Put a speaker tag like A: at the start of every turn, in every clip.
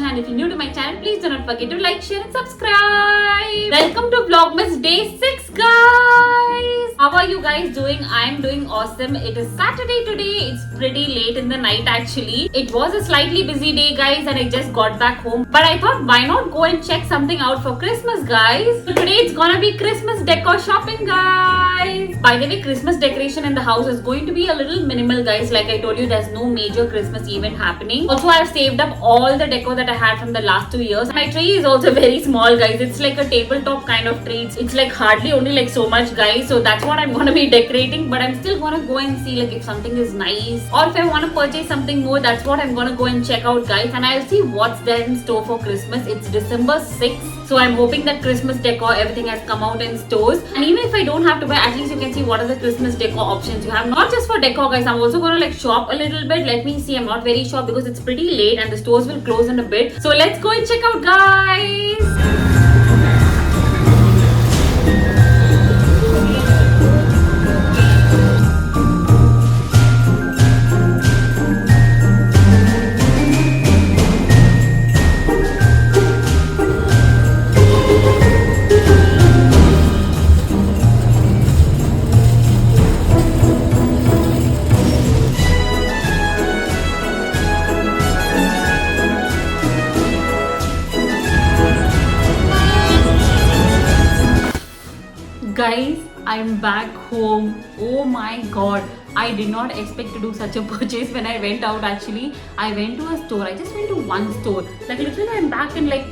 A: And if you're new to my channel, please do not forget to like, share and subscribe. Welcome to Vlogmas Day 6, guys. How are you guys doing? I'm doing awesome. It is Saturday today. It's pretty late in the night actually. It was a slightly busy day, guys, and I just got back home. But I thought, why not go and check something out for Christmas, guys? So today it's gonna be Christmas decor shopping, guys. By the way, Christmas decoration in the house is going to be a little minimal, guys. Like I told you, there's no major Christmas event happening. Also, I've saved up all the decor that I had from the last 2 years. My tree is also very small, guys. It's like a tabletop kind of tree. It's like hardly only like so much, guys. So that's what I'm gonna be decorating. But I'm still gonna go and see like if something is nice or if I want to purchase something more. That's what I'm gonna go and check out, guys. And I'll see what's there in store for Christmas. It's December 6th. So I'm hoping that Christmas decor, everything has come out in stores. And even if I don't have to buy, at least you can see what are the Christmas decor options you have. Not just for decor, guys. I'm also gonna like shop a little bit. Let me see. I'm not very sure because it's pretty late and the stores will close in a bit. So let's go and check out, guys. Guys, I'm back home. Oh my god. I did not expect to do such a purchase when I went out actually. I went to a store. I just went to one store. Like literally I'm back in like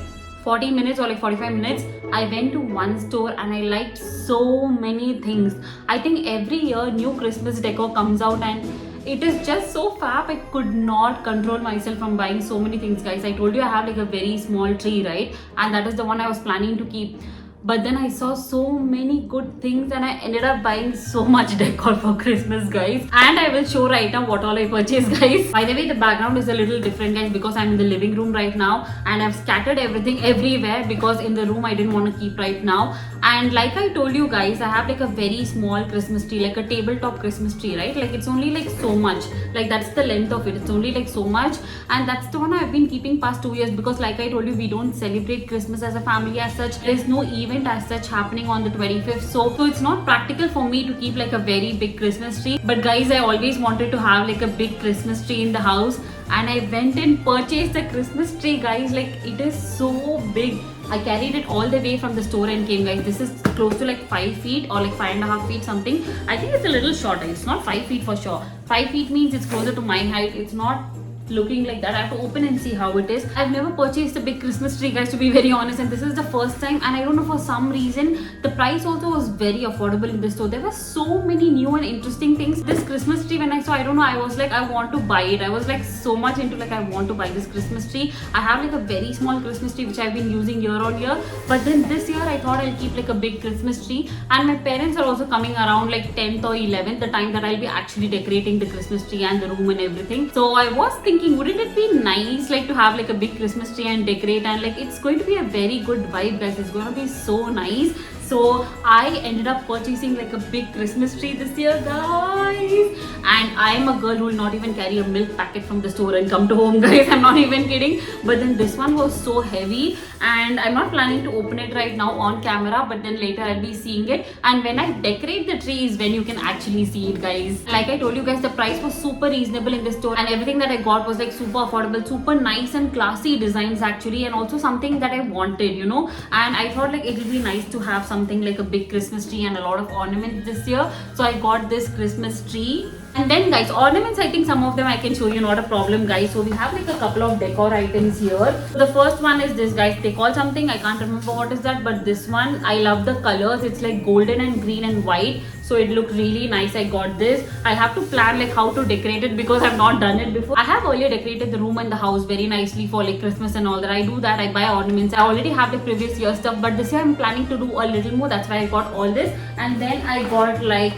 A: 40 minutes or like 45 minutes. I went to one store and I liked so many things. I think every year new Christmas decor comes out and it is just so fab. I could not control myself from buying so many things, guys. I told you I have like a very small tree, right? And that is the one I was planning to keep. But then I saw so many good things and I ended up buying so much decor for Christmas, guys. And I will show right now what all I purchased, guys. By the way, the background is a little different, guys, because I'm in the living room right now and I've scattered everything everywhere because in the room I didn't want to keep right now. And like I told you guys, I have like a very small Christmas tree, like a tabletop Christmas tree, right? Like it's only like so much. Like that's the length of it. It's only like so much. And that's the one I've been keeping past 2 years because like I told you, we don't celebrate Christmas as a family as such. There is no event as such happening on the 25th. So it's not practical for me to keep like a very big Christmas tree. But guys, I always wanted to have like a big Christmas tree in the house. And I went and purchased a Christmas tree, guys. Like it is so big. I carried it all the way from the store and came, guys. This is close to like 5 feet or like 5.5 feet something. I think it's a little shorter. It's not 5 feet for sure. 5 feet means it's closer to my height. It's not looking like that. I have to open and see how it is. I've never purchased a big Christmas tree, guys, to be very honest, and this is the first time. And I don't know, for some reason the price also was very affordable in this store. There were so many new and interesting things. This Christmas tree, when I saw, I don't know, I was like, I want to buy it. I was like so much into like I want to buy this Christmas tree. I have like a very small Christmas tree which I've been using year on year, but then this year I thought I'll keep like a big Christmas tree. And my parents are also coming around like 10th or 11th, the time that I'll be actually decorating the Christmas tree and the room and everything. So I was thinking, wouldn't it be nice like to have like a big Christmas tree and decorate, and like it's going to be a very good vibe, guys. It's going to be so nice. So I ended up purchasing like a big Christmas tree this year, guys. And I am a girl who will not even carry a milk packet from the store and come to home, guys. I'm not even kidding. But then this one was so heavy, and I'm not planning to open it right now on camera, but then later I'll be seeing it. And when I decorate the tree is when you can actually see it, guys. Like I told you guys, the price was super reasonable in the store, and everything that I got was like super affordable, super nice and classy designs actually, and also something that I wanted, you know. And I thought like it would be nice to have something like a big Christmas tree and a lot of ornaments this year. So I got this Christmas tree. And then guys, ornaments, I think some of them I can show you, not a problem, guys. So we have like a couple of decor items here. The first one is this, guys. They call something, I can't remember what is that, but this one, I love the colors. It's like golden and green and white, so it looked really nice. I got this. I have to plan like how to decorate it because I've not done it before. I have earlier decorated the room and the house very nicely for like Christmas and all that. I do that. I buy ornaments. I already have the previous year stuff, but this year I'm planning to do a little more. That's why I got all this. And then I got like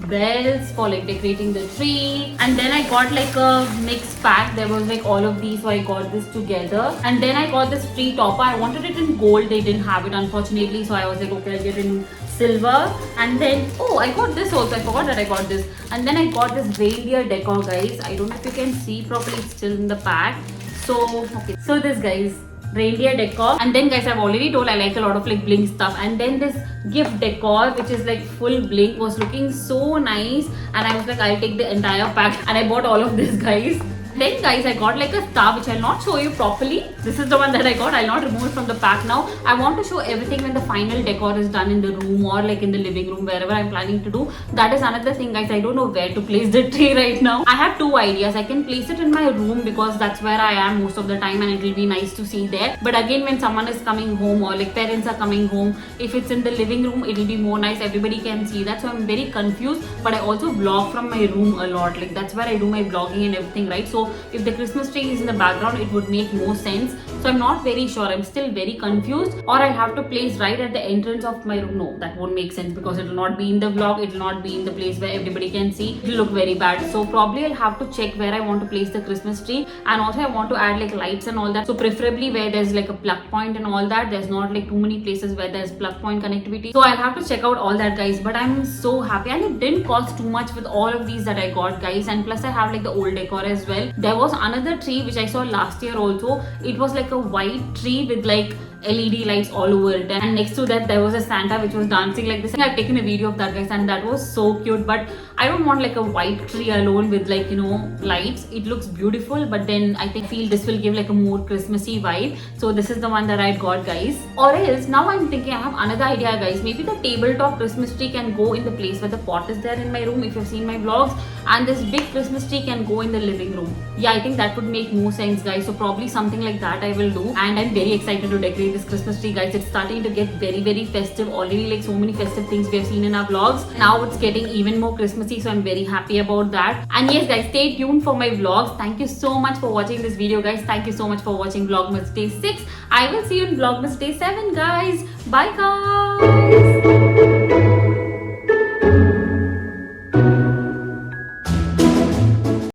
A: bells for like decorating the tree, and then I got like a mixed pack. There was like all of these, so I got this together. And then I got this tree topper. I wanted it in gold, they didn't have it unfortunately, so I was like, okay, I'll get it in silver. And then I got this also. I forgot that I got this. And then I got this reindeer decor, guys. I don't know if you can see properly, it's still in the pack. So okay, so this, guys, reindeer decor. And then guys, I've already told I like a lot of like bling stuff. And then this gift decor, which is like full bling, was looking so nice, and I was like, I'll take the entire pack, and I bought all of this, guys. Then guys, I got like a star which I'll not show you properly. This is the one that I got. I'll not remove it from the pack now. I want to show everything when the final decor is done in the room or like in the living room, wherever I'm planning to do. That is another thing, guys. I don't know where to place the tree right now. I have two ideas. I can place it in my room because that's where I am most of the time and it will be nice to see there. But again, when someone is coming home or like parents are coming home, if it's in the living room, it will be more nice. Everybody can see that. So I'm very confused. But I also vlog from my room a lot. Like that's where I do my vlogging and everything, right? So if the Christmas tree is in the background, it would make more sense. So I'm not very sure. I'm still very confused. Or I'll have to place right at the entrance of my room. No, that won't make sense because it will not be in the vlog. It will not be in the place where everybody can see. It will look very bad. So probably I'll have to check where I want to place the Christmas tree. And also I want to add like lights and all that. So preferably where there's like a plug point and all that. There's not like too many places where there's plug point connectivity. So I'll have to check out all that, guys. But I'm so happy, and it didn't cost too much with all of these that I got, guys. And plus I have like the old decor as well. There was another tree which I saw last year also. It was like a white tree with like LED lights all over it, and next to that there was a Santa which was dancing like this. I've taken a video of that, guys, and that was so cute. But I don't want like a white tree alone with like, you know, lights. It looks beautiful, but then I feel this will give like a more Christmassy vibe. So this is the one that I got, guys. Or else now I'm thinking I have another idea, guys. Maybe the tabletop Christmas tree can go in the place where the pot is there in my room, if you've seen my vlogs, and this big Christmas tree can go in the living room. Yeah, I think that would make more sense, guys. So probably something like that I will do. And I'm very excited to decorate this Christmas tree, guys. It's starting to get very, very festive already. Like so many festive things we have seen in our vlogs. Now it's getting even more Christmassy, so I'm very happy about that. And yes, guys, stay tuned for my vlogs. Thank you so much for watching this video, guys. Thank you so much for watching Vlogmas Day 6. I will see you in Vlogmas Day 7, guys. Bye, guys.